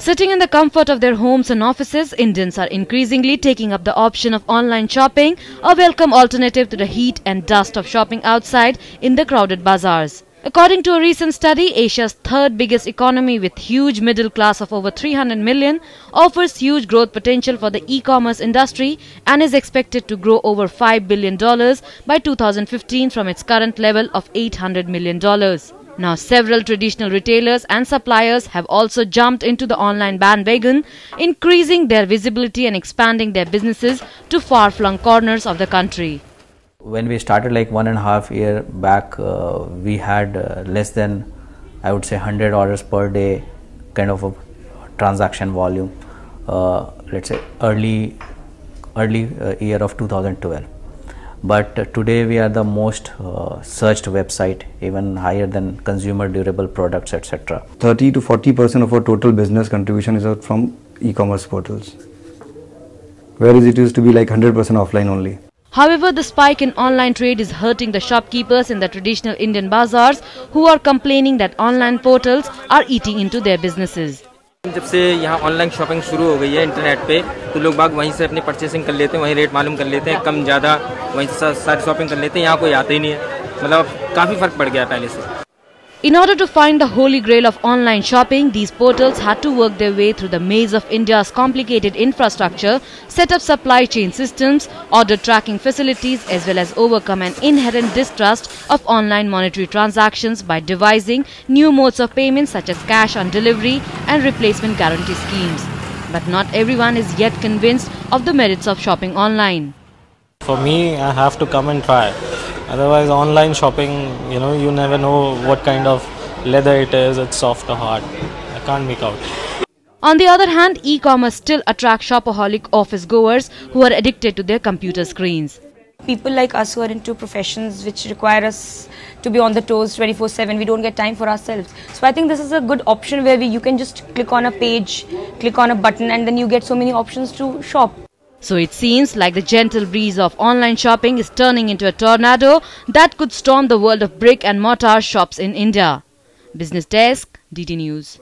Sitting in the comfort of their homes and offices, Indians are increasingly taking up the option of online shopping, a welcome alternative to the heat and dust of shopping outside in the crowded bazaars. According to a recent study, Asia's third biggest economy with huge middle class of over 300 million offers huge growth potential for the e-commerce industry and is expected to grow over $5 billion by 2015 from its current level of $800 million. Now, several traditional retailers and suppliers have also jumped into the online bandwagon, increasing their visibility and expanding their businesses to far-flung corners of the country. When we started like 1.5 years back, we had less than, I would say, 100 orders per day kind of a transaction volume, let's say early year of 2012. But today we are the most searched website, even higher than consumer durable products, etc. 30 to 40% of our total business contribution is out from e-commerce portals, whereas it used to be like 100% offline only. However, the spike in online trade is hurting the shopkeepers in the traditional Indian bazaars, who are complaining that online portals are eating into their businesses. जब से यहाँ online shopping शुरू हो गई है internet पे, तो लोग बाग वहीं से अपनी परचेसिंग कर लेते हैं, वहीं रेट मालूम कर लेते हैं, कम ज़्यादा वहीं से सारी शॉपिंग कर लेते हैं. यहाँ कोई आता ही नहीं है, मतलब काफ़ी फ़र्क पड़ गया पहले से. In order to find the holy grail of online shopping, these portals had to work their way through the maze of India's complicated infrastructure, set up supply chain systems, order tracking facilities, as well as overcome an inherent distrust of online monetary transactions by devising new modes of payment such as cash on delivery and replacement guarantee schemes. But not everyone is yet convinced of the merits of shopping online. For me, I have to come and try. Otherwise, online shopping, you never know what kind of leather it is, it's soft or hard. I can't make out. On the other hand, e-commerce still attracts shopaholic office goers who are addicted to their computer screens. People like us who are into professions which require us to be on the toes 24/7, we don't get time for ourselves. So I think this is a good option where you can just click on a page, click on a button, and then you get so many options to shop. So it seems like the gentle breeze of online shopping is turning into a tornado that could storm the world of brick and mortar shops in India. Business Desk, DT News.